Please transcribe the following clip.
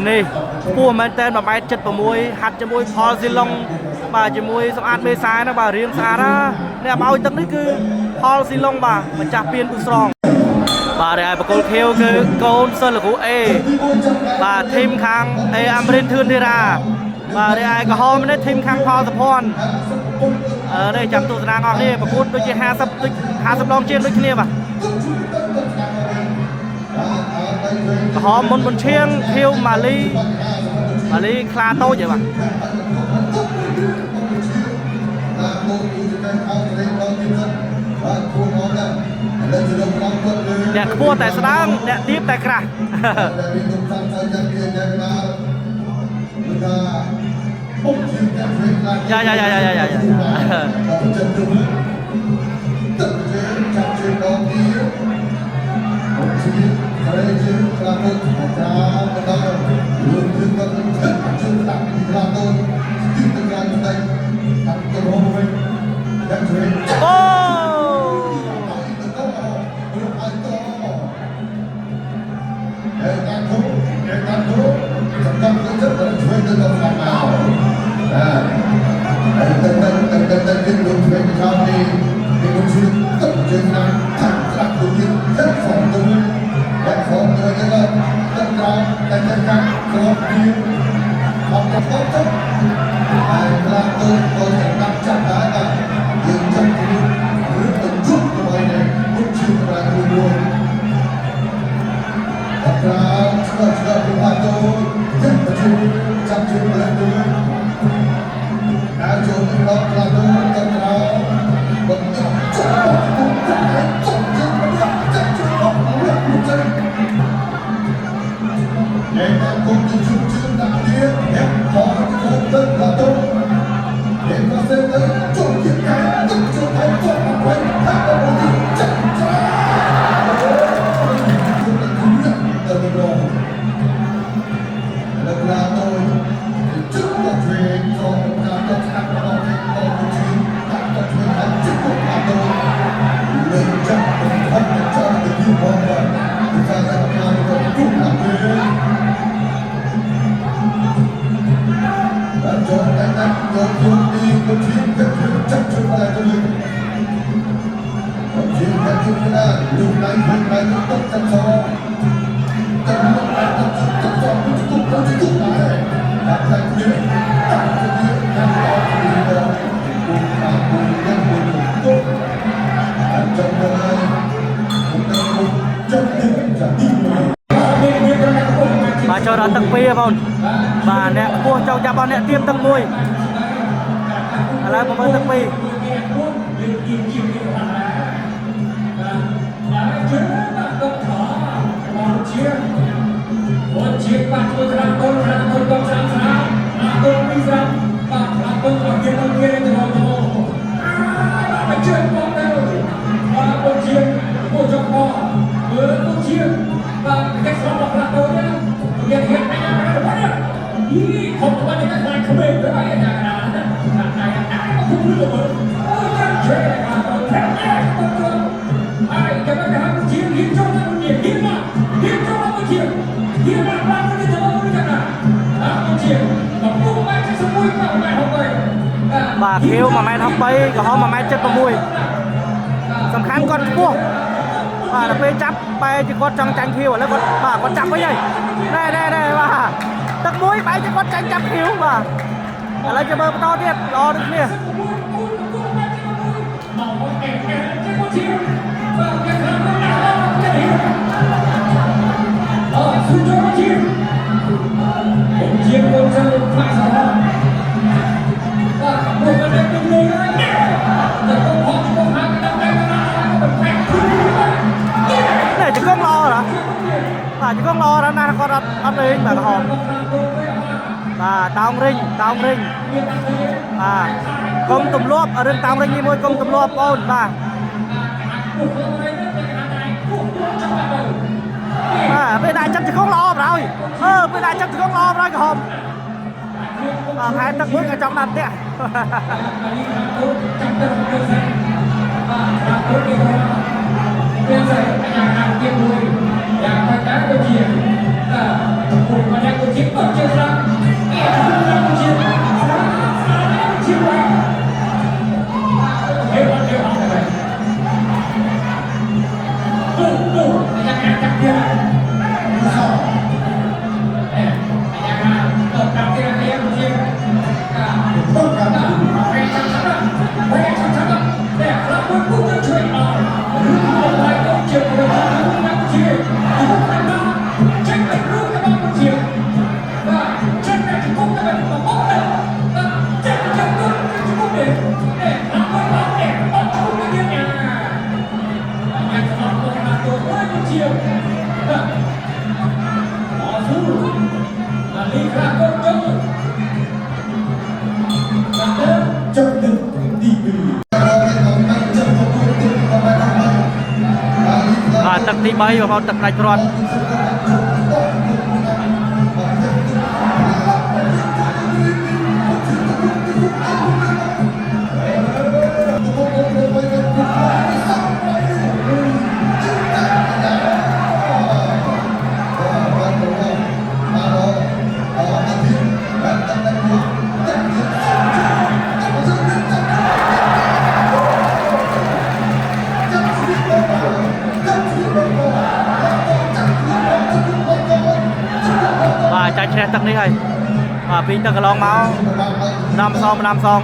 នេះពូមែនតែន1 ម៉ែត្រ 76ហាត់ជាមួយផលស៊ីឡុងបាទជាមួយសម្អាតមេសាណាបាទរៀងស្អាតណាអ្នកបោយទឹកនេះគឺផលស៊ីឡុងបាទម្ចាស់ពៀនពូស្រងបាទហើយបកគលខៀវគឺកូនសិស្សលោកគ្រូអេបាទធីមខាងអេអាមរិនធឿនធីរ៉ាបាទហើយក្រហមនេះធីមខាងផលសុភ័ណ្ឌនេះចាំទស្សនាអស់គ្នាប្រកួតដូចជា50ដងជាងដូចគ្នាបាទក្រហមមុនមុនឈៀងខៀវម៉ាលីខ្លាតូចហ៎បាទអ្នកខ្ពស់តែស្ដើងអ្នកទាបតែក្រាស់បាទចូលដល់ទឹក2បងបាទអ្នកខ្ពស់ចង់ចាប់បងអ្នកទៀបទឹក1ឥឡូវមកមើលទឹក2បាទខៀវ1 ម៉ែត្រ 63ក្រហម1 ម៉ែត្រ 76សំខាន់គាត់ខ្ពស់បាទដល់ពេលចាប់បែរជាគាត់ចង់ចាញ់ខៀវឥឡូវគាត់ចាប់វិញហើយណែបាទទឹក1បែរជាគាត់ចាញ់ចាប់ខៀវបាទឥឡូវจะមើលបន្តទៀតល្អដូចគ្នាជង្គង់ល្អហ៎បាទជង្គង់ល្អណាស់គាត់អត់លេងបាទក្រហមបាទតោងរិញបាទកុំទម្លាប់រឿងតោងរិញនេះមួយកុំទម្លាប់បងបាទពេលដាក់ចិត្តជង្គង់ល្អប្រហើយពេលដាក់ចិត្តជង្គង់ល្អប្រហើយក្រហមបាទផែនទឹកមួយក៏ចង់ដាក់ផ្ទះYang pertama dia, bukan aku cipta ទឹកទី3បងប្អូនទឹកដាច់ព្រាត់ចាច់ឈ្នះទឹកនេះហើយពីទឹកកន្លងមកណាំសង